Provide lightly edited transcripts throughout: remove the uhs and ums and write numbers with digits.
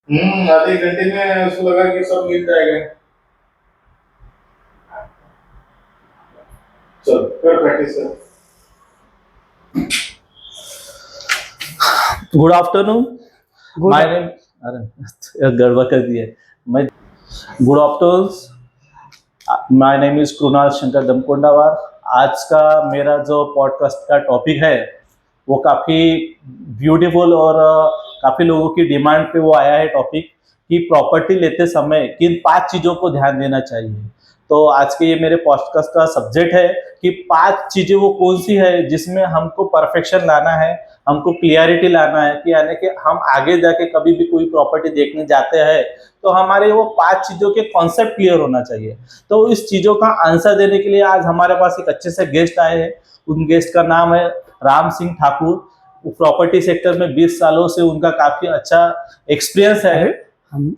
आधे घंटे में उसको लगा कि सब मिल जाएगा। चल कर प्रैक्टिस कर। Good afternoon. Good my name अरे गड़बड़ कर दिया है। मैं good afternoon. My name is Krunal Shankar Damkondawar. आज का मेरा जो पॉडकास्ट का टॉपिक है वो काफ़ी ब्यूटीफुल और काफ़ी लोगों की डिमांड पे वो आया है टॉपिक कि प्रॉपर्टी लेते समय किन 5 चीज़ों को ध्यान देना चाहिए। तो आज के ये मेरे पॉडकास्ट का सब्जेक्ट है कि 5 चीज़ें वो कौन सी है जिसमें हमको परफेक्शन लाना है, हमको क्लियरिटी लाना है कि यानी कि हम आगे जाके कभी भी कोई प्रॉपर्टी देखने जाते हैं तो हमारे वो 5 चीज़ों के कॉन्सेप्ट क्लियर होना चाहिए। तो इस चीज़ों का आंसर देने के लिए आज हमारे पास एक अच्छे से गेस्ट आए हैं। उन गेस्ट का नाम है राम सिंह ठाकुर। प्रॉपर्टी सेक्टर में 20 सालों से उनका काफ़ी अच्छा एक्सपीरियंस है। हम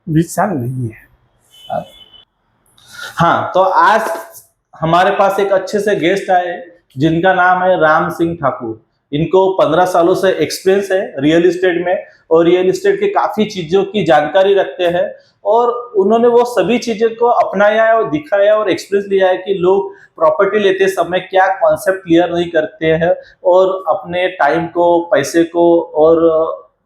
20 साल नहीं है। हाँ, तो आज हमारे पास एक अच्छे से गेस्ट आए जिनका नाम है राम सिंह ठाकुर। इनको 15 सालों से एक्सपीरियंस है रियल एस्टेट में और रियल एस्टेट की काफ़ी चीज़ों की जानकारी रखते हैं और उन्होंने वो सभी चीज़ों को अपनाया है और दिखाया और एक्सपीरियंस लिया है कि लोग प्रॉपर्टी लेते समय क्या कॉन्सेप्ट क्लियर नहीं करते हैं और अपने टाइम को, पैसे को और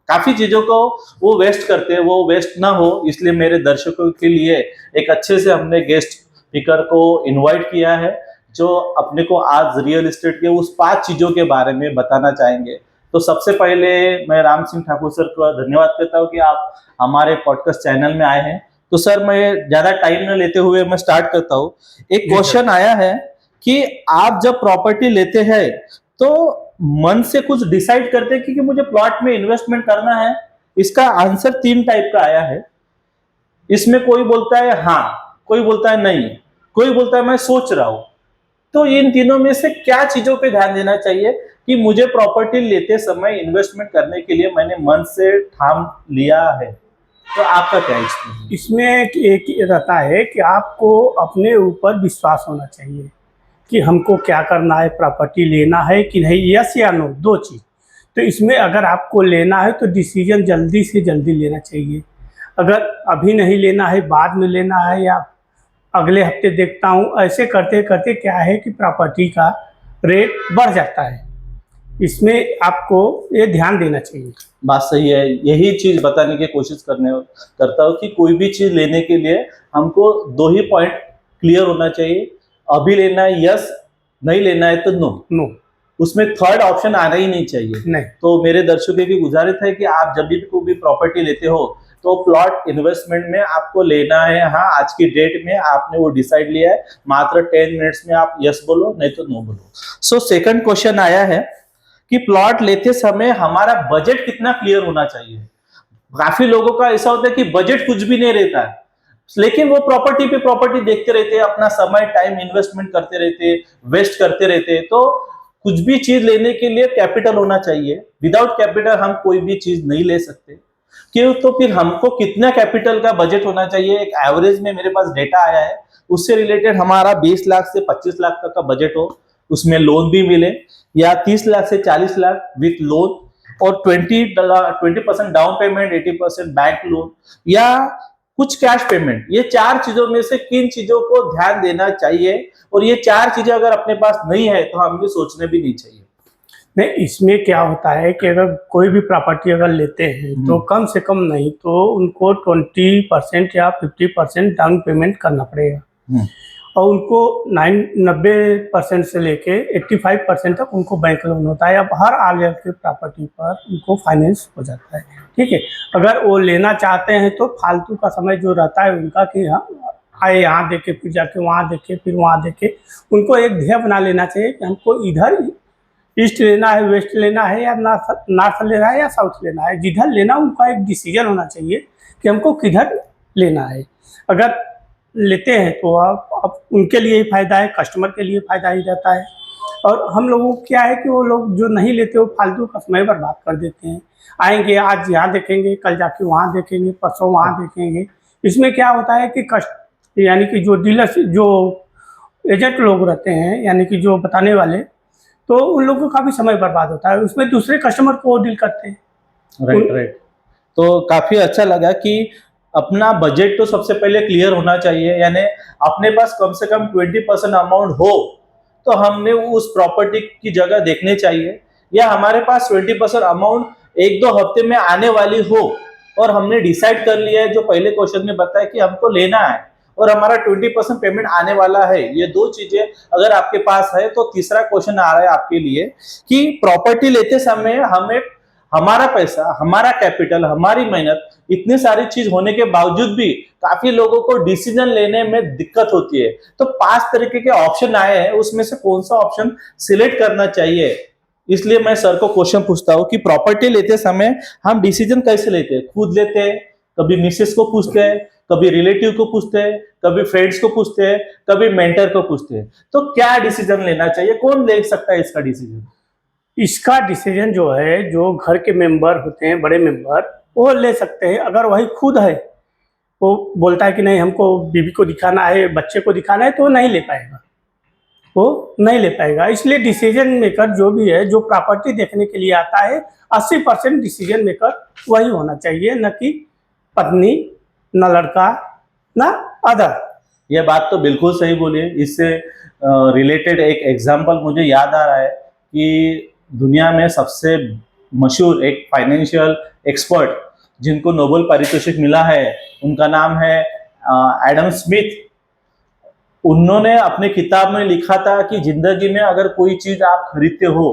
काफ़ी चीज़ों को वो वेस्ट करते हैं, वो वेस्ट ना हो इसलिए मेरे दर्शकों के लिए एक अच्छे से हमने गेस्ट स्पीकर को इनवाइट किया है जो अपने को आज रियल एस्टेट के उस 5 चीज़ों के बारे में बताना चाहेंगे। तो सबसे पहले मैं राम सिंह ठाकुर सर का धन्यवाद करता हूँ कि आप हमारे पॉडकास्ट चैनल में आए हैं। तो सर मैं ज़्यादा टाइम न लेते हुए मैं स्टार्ट करता हूँ। एक क्वेश्चन आया है कि आप जब प्रॉपर्टी लेते हैं तो मन से कुछ डिसाइड करते हैं कि मुझे प्लॉट में इन्वेस्टमेंट करना है। इसका आंसर 3 टाइप का आया है। इसमें कोई बोलता है हाँ, कोई बोलता है नहीं, कोई बोलता है मैं सोच रहा हूं। तो इन तीनों में से क्या चीजों पे ध्यान देना चाहिए कि मुझे प्रॉपर्टी लेते समय इन्वेस्टमेंट करने के लिए मैंने मन से ठान लिया है। तो आपका क्या एक्सपीरियंस? इसमें एक रहता है कि आपको अपने ऊपर विश्वास होना चाहिए कि हमको क्या करना है, प्रॉपर्टी लेना है कि नहीं, यस या नो, 2 चीज़। तो इसमें अगर आपको लेना है तो डिसीजन जल्दी से जल्दी लेना चाहिए। अगर अभी नहीं लेना है, बाद में लेना है या अगले हफ्ते देखता हूँ, ऐसे करते-करते क्या है कि प्रॉपर्टी का रेट बढ़ जाता है। इसमें आपको ये ध्यान देना चाहिए। बात सही है। यही चीज बताने की कोशिश करता हूँ कि कोई भी चीज लेने के लिए हमको 2 ही पॉइंट क्लियर होना चाहिए। अभी लेना है यस, नहीं लेना है तो नो। नो, उसमें थर्ड ऑप्शन आना ही नहीं चाहिए। नहीं। तो मेरे दर्शकों की गुजारिश है कि आप जब भी कोई भी प्रॉपर्टी लेते हो तो प्लॉट इन्वेस्टमेंट में आपको लेना है। हाँ, आज की डेट में आपने वो डिसाइड लिया है, मात्र 10 मिनट्स में आप यस बोलो नहीं तो नो बोलो। सो सेकंड क्वेश्चन आया है कि प्लॉट लेते समय हमारा बजट कितना क्लियर होना चाहिए। काफी लोगों का ऐसा होता है कि बजट कुछ भी नहीं रहता है लेकिन वो प्रॉपर्टी पे प्रॉपर्टी देखते रहते हैं, अपना समय टाइम इन्वेस्टमेंट करते रहते हैं, वेस्ट करते रहते हैं। तो कुछ भी चीज लेने के लिए कैपिटल होना चाहिए। विदाउट कैपिटल हम कोई भी चीज नहीं ले सकते। क्यों? तो फिर हमको कितना कैपिटल का बजट होना चाहिए। एक एवरेज में मेरे पास डेटा आया है, उससे रिलेटेड हमारा 20 लाख से 25 लाख तक का बजट हो, उसमें लोन भी मिले, या 30 लाख से 40 लाख विथ लोन, और 20% डाउन पेमेंट, 80% बैंक लोन, या कुछ कैश पेमेंट। ये 4 चीजों में से किन चीजों को ध्यान देना चाहिए, और ये 4 चीजें अगर अपने पास नहीं है तो हमें सोचने भी नहीं चाहिए। नहीं, इसमें क्या होता है कि अगर कोई भी प्रॉपर्टी अगर लेते हैं तो कम से कम नहीं तो उनको 20% या 50% डाउन पेमेंट करना पड़ेगा और उनको 90% से लेके 85% तक उनको बैंक लोन होता है। अब हर आगे के प्रॉपर्टी पर उनको फाइनेंस हो जाता है। ठीक है, अगर वो लेना चाहते हैं तो फालतू का समय जो रहता है उनका कि हाँ आए यहाँ देखे, फिर जाके वहाँ देखे, फिर वहाँ देखे, उनको एक ध्येय बना लेना चाहिए कि हमको इधर ईस्ट लेना है, वेस्ट लेना है, या नॉर्थ लेना है या साउथ लेना है। जिधर लेना उनका एक डिसीजन होना चाहिए कि हमको किधर लेना है। अगर लेते हैं तो अब उनके लिए ही फ़ायदा है, कस्टमर के लिए फ़ायदा ही रहता है। और हम लोगों को क्या है कि वो लोग जो नहीं लेते वो फालतू का समय बर्बाद कर देते हैं। आएंगे, आज यहाँ देखेंगे, कल जाके वहाँ देखेंगे, परसों वहाँ देखेंगे। इसमें क्या होता है कि यानी कि जो डीलर, जो एजेंट लोग रहते हैं, यानी कि जो बताने वाले, तो उन लोगों का भी समय बर्बाद होता है। उसमें दूसरे कस्टमर को डील करते हैं। Right right. तो काफी अच्छा लगा कि अपना बजट तो सबसे पहले क्लियर होना चाहिए, यानी अपने पास कम से कम 20% अमाउंट हो तो हमने उस प्रॉपर्टी की जगह देखनी चाहिए, या हमारे पास 20% अमाउंट एक दो हफ्ते में आने वाली हो और हमने डिसाइड कर लिया है जो पहले क्वेश्चन में बताया कि हमको लेना है और हमारा 20% पेमेंट आने वाला है, ये दो चीजें अगर आपके पास है तो तीसरा क्वेश्चन आ रहा है आपके लिए कि प्रॉपर्टी लेते समय हमें हमारा पैसा, हमारा कैपिटल, हमारी मेहनत, इतनी सारी चीज होने के बावजूद भी काफी लोगों को डिसीजन लेने में दिक्कत होती है। तो 5 तरीके के ऑप्शन आए हैं, उसमें से कौन सा ऑप्शन सिलेक्ट करना चाहिए। इसलिए मैं सर को क्वेश्चन पूछता हूँ कि प्रॉपर्टी लेते समय हम डिसीजन कैसे लेते हैं? खुद लेते हैं, कभी मिसेस को पूछते हैं, कभी रिलेटिव को पूछते हैं, कभी फ्रेंड्स को पूछते हैं, कभी मेंटर को पूछते हैं। तो क्या डिसीजन लेना चाहिए? कौन ले सकता है इसका डिसीजन? इसका डिसीजन जो है, जो घर के मेंबर होते हैं, बड़े मेंबर, वो ले सकते हैं। अगर वही खुद है, वो बोलता है कि नहीं हमको बीवी को दिखाना है, बच्चे को दिखाना है, तो वो नहीं ले पाएगा, वो नहीं ले पाएगा। इसलिए डिसीजन मेकर जो भी है, जो प्रॉपर्टी देखने के लिए आता है, 80% डिसीजन मेकर वही होना चाहिए, न कि पत्नी, न लड़का, न अदर। यह बात तो बिल्कुल सही बोली है। इससे रिलेटेड एक एग्जांपल मुझे याद आ रहा है कि दुनिया में सबसे मशहूर एक फाइनेंशियल एक्सपर्ट जिनको नोबेल पारितोषिक मिला है, उनका नाम है एडम स्मिथ। उन्होंने अपने किताब में लिखा था कि जिंदगी में अगर कोई चीज आप खरीदते हो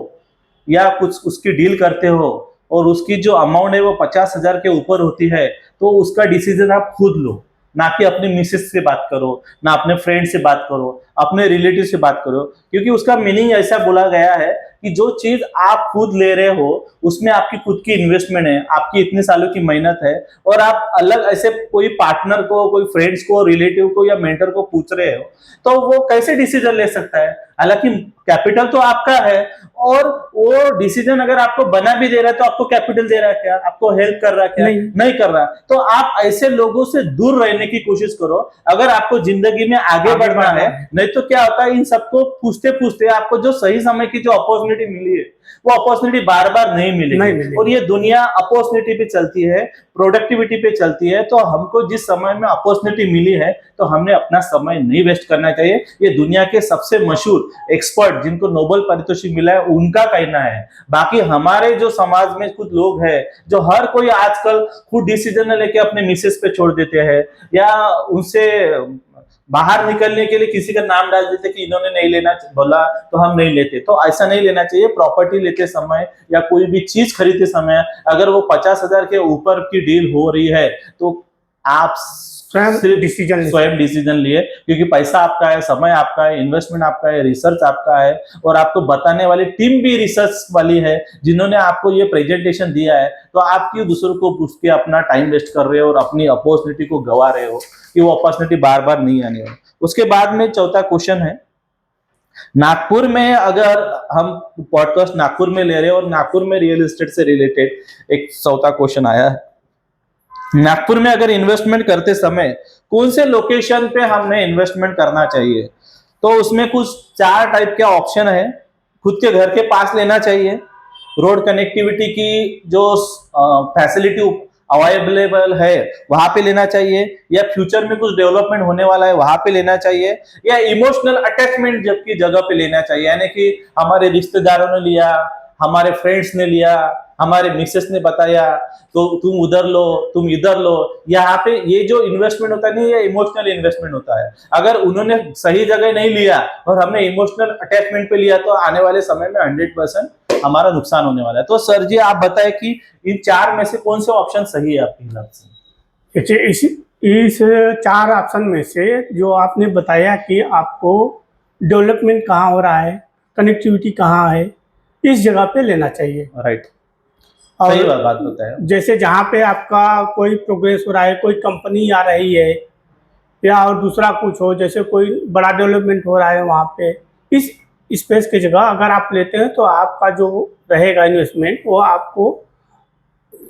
या कुछ उसकी डील करते हो और उसकी जो अमाउंट है वो 50,000 के ऊपर होती है, तो उसका डिसीजन आप खुद लो, ना कि अपने मिसेस से बात करो, ना अपने फ्रेंड से बात करो, अपने रिलेटिव से बात करो। क्योंकि उसका मीनिंग ऐसा बोला गया है कि जो चीज आप खुद ले रहे हो उसमें आपकी खुद की इन्वेस्टमेंट है, आपकी इतने सालों की मेहनत है, और आप अलग ऐसे कोई पार्टनर को, कोई फ्रेंड्स को, रिलेटिव को या मेंटर को पूछ रहे हो, तो वो कैसे डिसीजन ले सकता है? हालांकि कैपिटल तो आपका है, और वो डिसीजन अगर आपको बना भी दे रहा है तो आपको कैपिटल दे रहा है क्या? आपको हेल्प कर रहा है क्या? नहीं कर रहा। तो आप ऐसे लोगों से दूर रहने की कोशिश करो अगर आपको जिंदगी में आगे बढ़ना है। नहीं तो क्या होता है, इन सबको पूछते पूछते आपको जो सही समय की जो अपॉर्चुनिटी मिली है वो अपॉर्चुनिटी बार बार नहीं मिलेगी। और ये दुनिया अपॉर्चुनिटी पे चलती है, प्रोडक्टिविटी पे चलती है। तो हमको जिस समय में अपॉर्चुनिटी मिली है तो हमने अपना समय नहीं वेस्ट करना चाहिए। ये दुनिया के सबसे मशहूर एक्सपर्ट जिनको नोबेल पारितोषिक मिला है उनका कहना है। बाकी हमारे जो समाज में कुछ लोग हैं जो हर कोई आजकल खुद डिसीजन लेके अपने मिसेस पे छोड़ देते हैं, या उनसे बाहर निकलने के लिए किसी का नाम डाल देते कि इन्होंने नहीं लेना बोला तो हम नहीं लेते। तो ऐसा नहीं लेना चाहिए। प्रॉपर्टी लेते समय या कोई भी चीज खरीदते समय अगर वो 50,000 के ऊपर की डील हो रही है तो आप स्वयं डिसीजन लिए, क्योंकि पैसा आपका है, समय आपका है, इन्वेस्टमेंट आपका है, रिसर्च आपका है, और आपको बताने वाली टीम भी रिसर्च वाली है जिन्होंने आपको ये प्रेजेंटेशन दिया है। तो आप क्यों दूसरों को पूछ के अपना टाइम वेस्ट कर रहे हो और अपनी अपॉर्चुनिटी को गवा रहे हो कि वो अपॉर्चुनिटी बार बार नहीं आने वाली। उसके बाद में चौथा क्वेश्चन है, नागपुर में अगर हम पॉडकास्ट नागपुर में ले रहे हैं और नागपुर में रियल एस्टेट से रिलेटेड एक चौथा क्वेश्चन आया है, नागपुर में अगर इन्वेस्टमेंट करते समय कौन से लोकेशन पे हमने इन्वेस्टमेंट करना चाहिए? तो उसमें कुछ 4 टाइप के ऑप्शन है। खुद के घर के पास लेना चाहिए, रोड कनेक्टिविटी की जो फैसिलिटी अवेलेबल है वहां पे लेना चाहिए, या फ्यूचर में कुछ डेवलपमेंट होने वाला है वहां पे लेना चाहिए, या इमोशनल अटैचमेंट जबकि जगह पे लेना चाहिए, यानी कि हमारे रिश्तेदारों ने लिया, हमारे फ्रेंड्स ने लिया, हमारे मिसेस ने बताया तो तुम उधर लो, तुम इधर लो। यहाँ पे ये जो इन्वेस्टमेंट होता है नहीं, ये इमोशनल इन्वेस्टमेंट होता है। अगर उन्होंने सही जगह नहीं लिया और हमने इमोशनल अटैचमेंट पे लिया तो आने वाले समय में 100% हमारा नुकसान होने वाला है। तो सर जी आप बताएं कि इन 4 में से कौन से ऑप्शन सही है आपके हिसाब से? इस 4 ऑप्शन में से जो आपने बताया कि आपको डेवलपमेंट कहाँ हो रहा है, कनेक्टिविटी कहाँ है, इस जगह पे लेना चाहिए। राइट, सही बात बताया। जैसे जहाँ पे आपका कोई प्रोग्रेस हो रहा है, कोई कंपनी आ रही है, या और दूसरा कुछ हो, जैसे कोई बड़ा डेवलपमेंट हो रहा है, वहाँ पे इस स्पेस की जगह अगर आप लेते हैं तो आपका जो रहेगा इन्वेस्टमेंट वो आपको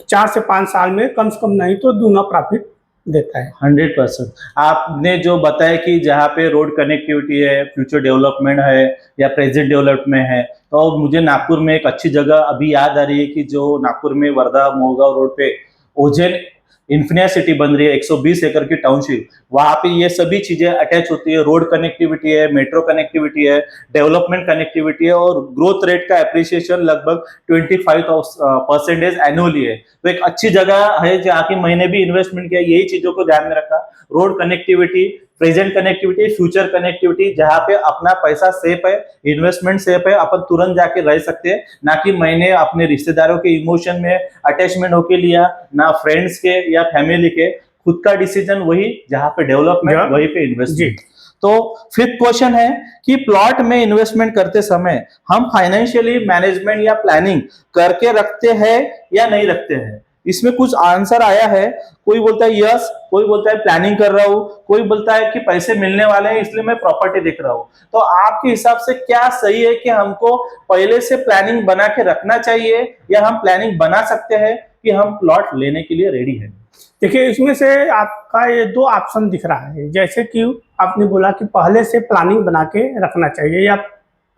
4 से 5 साल में कम से कम नहीं तो दूना प्रॉफिट देता है। 100%। आपने जो बताया कि जहाँ पे रोड कनेक्टिविटी है, फ्यूचर डेवलपमेंट है या प्रेजेंट डेवलपमेंट है, तो मुझे नागपुर में एक अच्छी जगह अभी याद आ रही है कि जो नागपुर में वर्धा मोहगांव रोड पे ओजेन इन्फिनिया सिटी बन रही है 120 एकड़ की टाउनशिप, वहां पे ये सभी चीजें अटैच होती है। रोड कनेक्टिविटी है, मेट्रो कनेक्टिविटी है, डेवलपमेंट कनेक्टिविटी है और ग्रोथ रेट का एप्रिसिएशन लगभग 25% एनुअली है। तो एक अच्छी जगह है जहाँ की मैंने भी इन्वेस्टमेंट किया, यही चीजों को ध्यान में रखा। Road connectivity, present connectivity, future connectivity, जहाँ पे अपना पैसा सेफ है, इन्वेस्टमेंट सेफ है, अपन तुरंत जाके रह सकते हैं, ना कि मैंने अपने रिश्तेदारों के इमोशन में अटैचमेंट होके लिया, ना फ्रेंड्स के या फैमिली के। खुद का डिसीजन वही, जहाँ पे डेवलपमेंट वहीं पे इन्वेस्टमेंट। तो फिफ्थ क्वेश्चन है कि प्लॉट में इन्वेस्टमेंट करते समय हम फाइनेंशियली मैनेजमेंट या प्लानिंग करके रखते हैं या नहीं रखते हैं। इसमें कुछ आंसर आया है, कोई बोलता है यस, कोई बोलता है प्लानिंग कर रहा हूं, कोई बोलता है कि पैसे मिलने वाले हैं इसलिए मैं प्रॉपर्टी देख रहा हूं। तो आपके हिसाब से क्या सही है कि हमको पहले से प्लानिंग बना के रखना चाहिए या हम प्लानिंग बना सकते हैं कि हम प्लॉट लेने के लिए रेडी हैं? देखिए, इसमें से आपका ये दो ऑप्शन दिख रहा है। जैसे कि आपने बोला कि पहले से प्लानिंग बना के रखना चाहिए या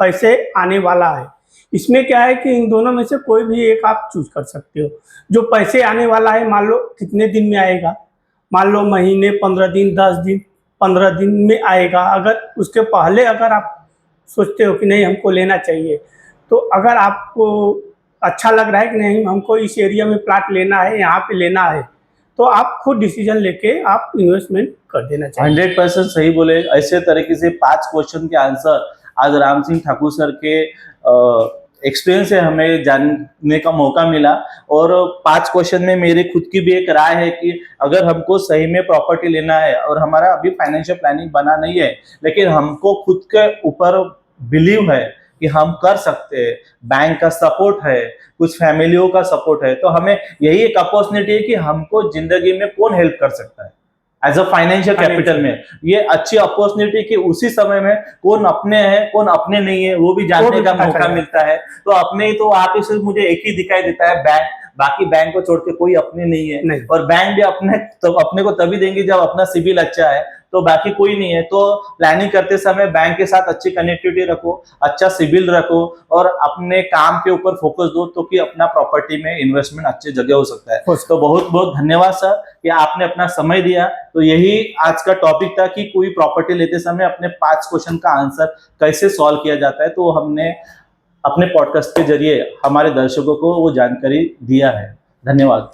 पैसे आने वाला है। इसमें क्या है कि इन दोनों में से कोई भी एक आप चूज कर सकते हो। जो पैसे आने वाला है, मान लो कितने दिन में आएगा, मान लो महीने, 15 दिन, 10 दिन, 15 दिन में आएगा। अगर उसके पहले अगर आप सोचते हो कि नहीं हमको लेना चाहिए, तो अगर आपको अच्छा लग रहा है कि नहीं हमको इस एरिया में प्लाट लेना है, यहाँ पे लेना है, तो आप खुद डिसीजन लेके आप इन्वेस्टमेंट कर देना चाहिए। 100% सही बोले। ऐसे तरीके से 5 क्वेश्चन के आंसर आज राम सिंह ठाकुर सर के एक्सपीरियंस से हमें जानने का मौका मिला। और 5 क्वेश्चन में मेरी खुद की भी एक राय है कि अगर हमको सही में प्रॉपर्टी लेना है और हमारा अभी फाइनेंशियल प्लानिंग बना नहीं है, लेकिन हमको खुद के ऊपर बिलीव है कि हम कर सकते हैं, बैंक का सपोर्ट है, कुछ फैमिलियों का सपोर्ट है, तो हमें यही एक अपॉर्चुनिटी है कि हमको जिंदगी में कौन हेल्प कर सकता है एज अ फाइनेंशियल कैपिटल में। ये अच्छी अपॉर्चुनिटी कि उसी समय में कौन अपने हैं कौन अपने नहीं है वो भी जानने का मौका मिलता है। तो अपने ही तो आप सिर्फ मुझे एक ही दिखाई देता है बैंक, बाकी बैंक को छोड़ के कोई अपने नहीं है नहीं। और बैंक भी अपने को तभी देंगे जब अपना सिबिल अच्छा है, तो बाकी कोई नहीं है। तो प्लानिंग करते समय बैंक के साथ अच्छी कनेक्टिविटी रखो, अच्छा सिबिल रखो और अपने काम के ऊपर फोकस दो, तो कि अपना प्रॉपर्टी में इन्वेस्टमेंट अच्छी जगह हो सकता है। तो बहुत बहुत धन्यवाद सर कि आपने अपना समय दिया। तो यही आज का टॉपिक था कि कोई प्रॉपर्टी लेते समय अपने 5 क्वेश्चन का आंसर कैसे सॉल्व किया जाता है। तो हमने अपने पॉडकास्ट के जरिए हमारे दर्शकों को वो जानकारी दिया है। धन्यवाद।